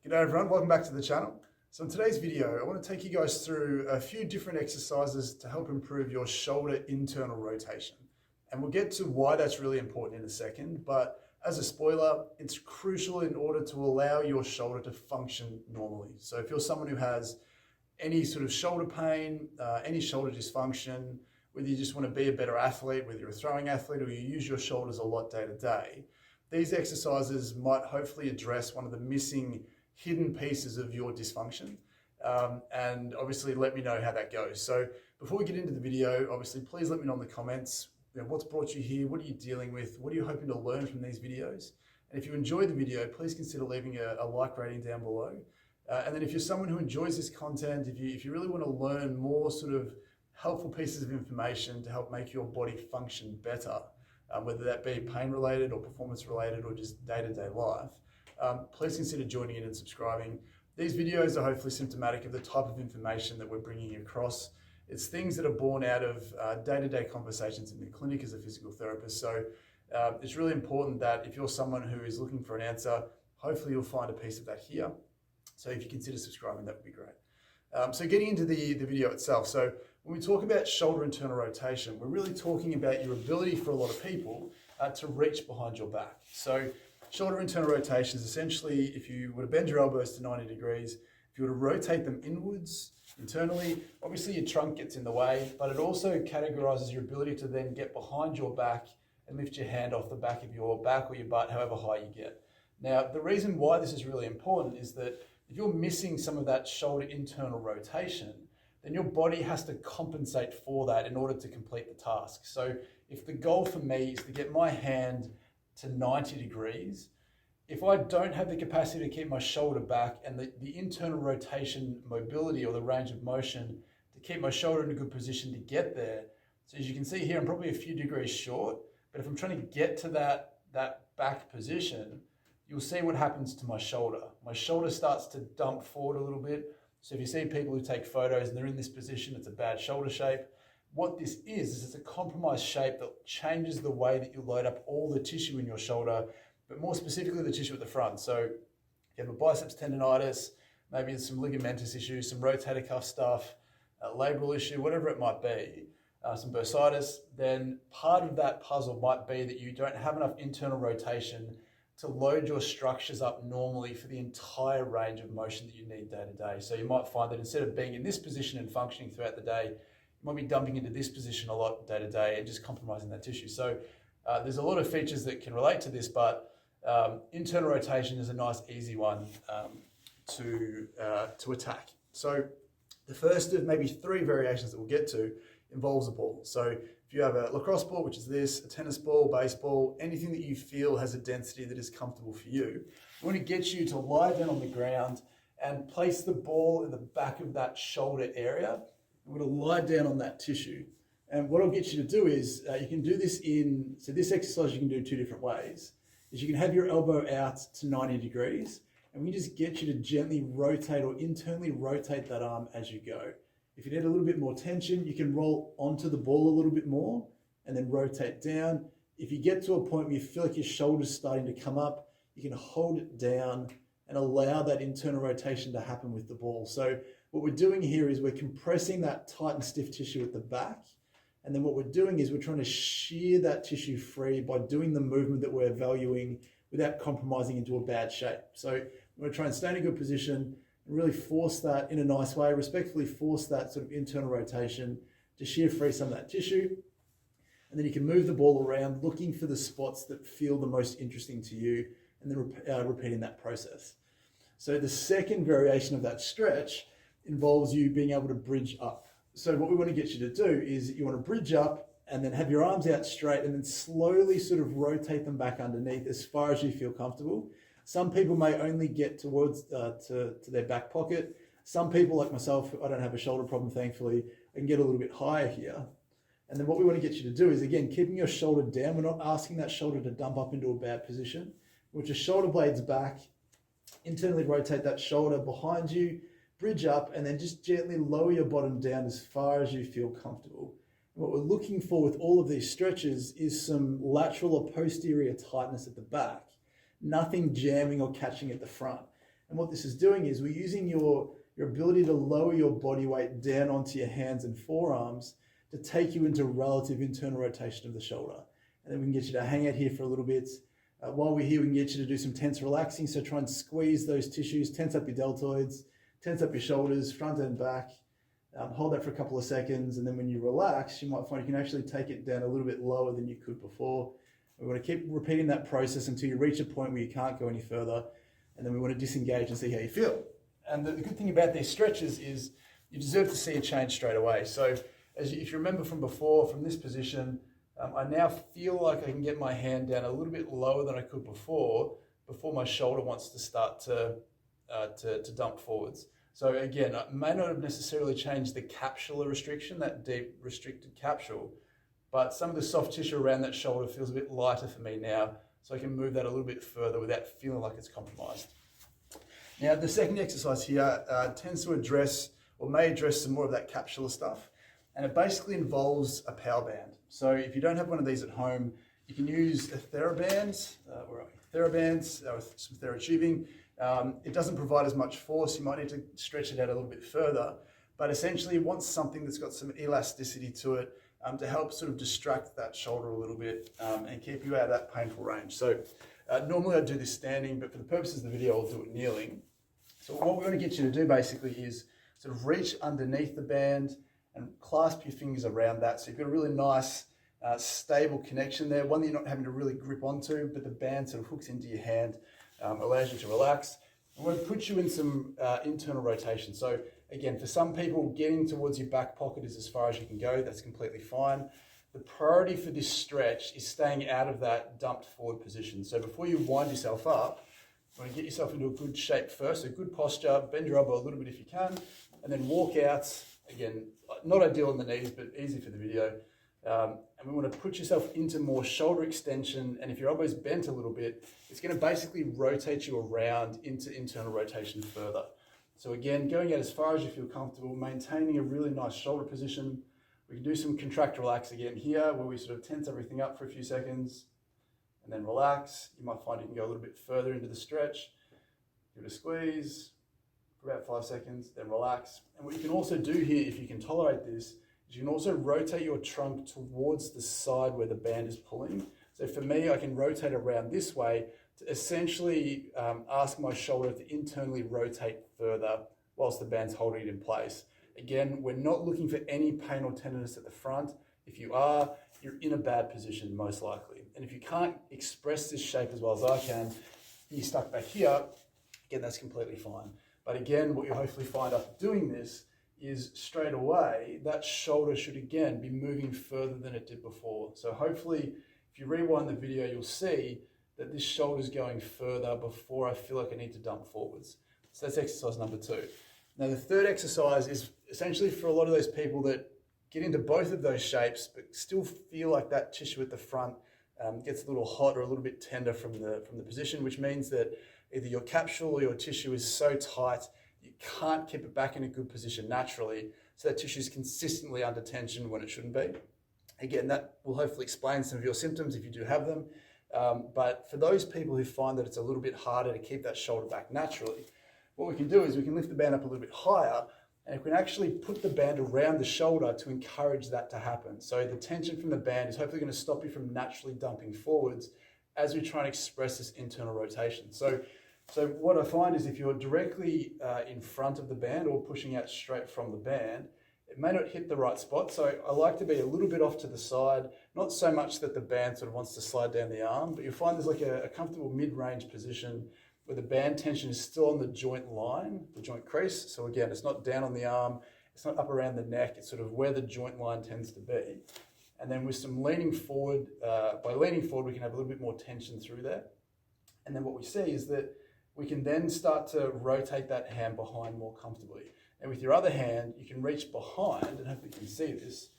G'day everyone, welcome back to the channel. So in today's video, I want to take you guys through a few different exercises to help improve your shoulder internal rotation. And we'll get to why that's really important in a second, but as a spoiler, it's crucial in order to allow your shoulder to function normally. So if you're someone who has any sort of shoulder pain, any shoulder dysfunction, whether you just want to be a better athlete, whether you're a throwing athlete or you use your shoulders a lot day to day, these exercises might hopefully address one of the missing hidden pieces of your dysfunction, and obviously let me know how that goes. So before we get into the video, obviously please let me know in the comments, what's brought you here, what are you dealing with, what are you hoping to learn from these videos? And if you enjoyed the video, please consider leaving a like rating down below. And then if you're someone who enjoys this content, if you really want to learn more sort of helpful pieces of information to help make your body function better, whether that be pain related or performance related or just day-to-day life, please consider joining in and subscribing. These videos are hopefully symptomatic of the type of information that we're bringing across. It's things that are born out of day-to-day conversations in the clinic as a physical therapist. So it's really important that if you're someone who is looking for an answer, hopefully you'll find a piece of that here. So if you consider subscribing, that would be great. So getting into the video itself. So when we talk about shoulder internal rotation, we're really talking about your ability for a lot of people to reach behind your back. So shoulder internal rotation is essentially if you were to bend your elbows to 90 degrees, if you were to rotate them inwards internally, obviously your trunk gets in the way, but it also categorizes your ability to then get behind your back and lift your hand off the back of your back or your butt, however high you get. Now, the reason why this is really important is that if you're missing some of that shoulder internal rotation, then your body has to compensate for that in order to complete the task. So if the goal for me is to get my hand to 90 degrees, if I don't have the capacity to keep my shoulder back and the internal rotation mobility or the range of motion to keep my shoulder in a good position to get there, so as you can see here, I'm probably a few degrees short, but if I'm trying to get to that back position, you'll see what happens to my shoulder. My shoulder starts to dump forward a little bit. So if you see people who take photos and they're in this position, it's a bad shoulder shape. What this is it's a compromised shape that changes the way that you load up all the tissue in your shoulder, but more specifically the tissue at the front. So if you have a biceps tendonitis, maybe there's some ligamentous issues, some rotator cuff stuff, a labral issue, whatever it might be, some bursitis, then part of that puzzle might be that you don't have enough internal rotation to load your structures up normally for the entire range of motion that you need day to day. So you might find that instead of being in this position and functioning throughout the day, you might be dumping into this position a lot day to day and just compromising that tissue. So there's a lot of features that can relate to this, but internal rotation is a nice, easy one to attack. So the first of maybe 3 variations that we'll get to involves a ball. So if you have a lacrosse ball, which is this, a tennis ball, baseball, anything that you feel has a density that is comfortable for you, we want to get you to lie down on the ground and place the ball in the back of that shoulder area. We're going to lie down on that tissue. And what I'll get you to do is, you can do this so this exercise you can do 2 different ways, is you can have your elbow out to 90 degrees, and we just get you to gently rotate or internally rotate that arm as you go. If you need a little bit more tension, you can roll onto the ball a little bit more and then rotate down. If you get to a point where you feel like your shoulder's starting to come up, you can hold it down and allow that internal rotation to happen with the ball. So what we're doing here is we're compressing that tight and stiff tissue at the back. And then what we're doing is we're trying to shear that tissue free by doing the movement that we're valuing without compromising into a bad shape. So we're going to try and stay in a good position, really force that in a nice way, respectfully force that sort of internal rotation to shear free some of that tissue. And then you can move the ball around looking for the spots that feel the most interesting to you and then repeating that process. So the second variation of that stretch involves you being able to bridge up. So what we want to get you to do is you want to bridge up and then have your arms out straight and then slowly sort of rotate them back underneath as far as you feel comfortable. Some people may only get towards to their back pocket. Some people like myself, I don't have a shoulder problem, thankfully, I can get a little bit higher here. And then what we want to get you to do is, again, keeping your shoulder down. We're not asking that shoulder to dump up into a bad position. With your shoulder blades back, internally rotate that shoulder behind you, bridge up, and then just gently lower your bottom down as far as you feel comfortable. And what we're looking for with all of these stretches is some lateral or posterior tightness at the back. Nothing jamming or catching at the front. And what this is doing is we're using your ability to lower your body weight down onto your hands and forearms to take you into relative internal rotation of the shoulder. And then we can get you to hang out here for a little bit. While we're here, we can get you to do some tense relaxing. So try and squeeze those tissues, tense up your deltoids, tense up your shoulders, front and back. Hold that for a couple of seconds. And then when you relax, you might find you can actually take it down a little bit lower than you could before. We want to keep repeating that process until you reach a point where you can't go any further. And then we want to disengage and see how you feel. And the good thing about these stretches is you deserve to see a change straight away. So if you remember from before, from this position, I now feel like I can get my hand down a little bit lower than I could before my shoulder wants to start to dump forwards. So again, I may not have necessarily changed the capsular restriction, that deep restricted capsule, but some of the soft tissue around that shoulder feels a bit lighter for me now, so I can move that a little bit further without feeling like it's compromised. Now, the second exercise here tends to address, or may address, some more of that capsular stuff, and it basically involves a power band. So if you don't have one of these at home, you can use a TheraBand, with some TheraTubing. It doesn't provide as much force. You might need to stretch it out a little bit further, but essentially you want something that's got some elasticity to it to help sort of distract that shoulder a little bit and keep you out of that painful range. So normally I do this standing, but for the purposes of the video, I'll do it kneeling. So what we want to get you to do basically is sort of reach underneath the band and clasp your fingers around that. So you've got a really nice, stable connection there, one that you're not having to really grip onto, but the band sort of hooks into your hand, allows you to relax. I want to put you in some internal rotation. So again, for some people, getting towards your back pocket is as far as you can go. That's completely fine. The priority for this stretch is staying out of that dumped forward position. So before you wind yourself up, you want to get yourself into a good shape first, a good posture, bend your elbow a little bit if you can, and then walk out. Again, not ideal on the knees, but easy for the video. And we want to put yourself into more shoulder extension. And if your elbow's bent a little bit, it's going to basically rotate you around into internal rotation further. So again, going out as far as you feel comfortable, maintaining a really nice shoulder position. We can do some contract relax again here, where we sort of tense everything up for a few seconds and then relax. You might find you can go a little bit further into the stretch. Give it a squeeze for about 5 seconds, then relax. And what you can also do here, if you can tolerate this, is you can also rotate your trunk towards the side where the band is pulling. So for me, I can rotate around this way to essentially ask my shoulder to internally rotate further whilst the band's holding it in place. Again, we're not looking for any pain or tenderness at the front. If you are, you're in a bad position, most likely. And if you can't express this shape as well as I can, you're stuck back here, again, that's completely fine. But again, what you'll hopefully find after doing this is straight away, that shoulder should again be moving further than it did before. So hopefully, if you rewind the video, you'll see that this shoulder's going further before I feel like I need to dump forwards. So that's exercise number 2. Now the third exercise is essentially for a lot of those people that get into both of those shapes, but still feel like that tissue at the front gets a little hot or a little bit tender from the position, which means that either your capsule or your tissue is so tight, you can't keep it back in a good position naturally. So that tissue is consistently under tension when it shouldn't be. Again, that will hopefully explain some of your symptoms if you do have them. But for those people who find that it's a little bit harder to keep that shoulder back naturally, what we can do is we can lift the band up a little bit higher, and we can actually put the band around the shoulder to encourage that to happen. So the tension from the band is hopefully going to stop you from naturally dumping forwards as we try and express this internal rotation. So what I find is if you're directly in front of the band or pushing out straight from the band, it may not hit the right spot. So I like to be a little bit off to the side, not so much that the band sort of wants to slide down the arm, but you'll find there's like a comfortable mid-range position where the band tension is still on the joint line, the joint crease. So again, it's not down on the arm, it's not up around the neck, it's sort of where the joint line tends to be. And then with some leaning forward, by leaning forward, we can have a little bit more tension through there. And then what we see is that we can then start to rotate that hand behind more comfortably. And with your other hand, you can reach behind, and hopefully you can see this,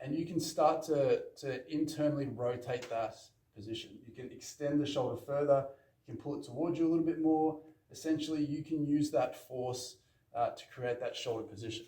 and you can start to internally rotate that position. You can extend the shoulder further, you can pull it towards you a little bit more. Essentially, you can use that force to create that shoulder position.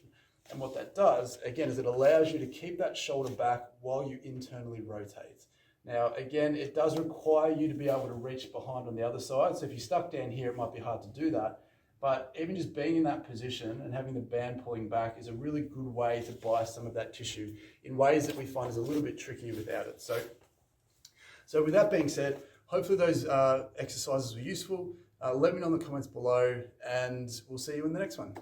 And what that does, again, is it allows you to keep that shoulder back while you internally rotate. Now, again, it does require you to be able to reach behind on the other side. So if you're stuck down here, it might be hard to do that. But even just being in that position and having the band pulling back is a really good way to buy some of that tissue in ways that we find is a little bit tricky without it. So with that being said, hopefully those exercises were useful. Let me know in the comments below, and we'll see you in the next one.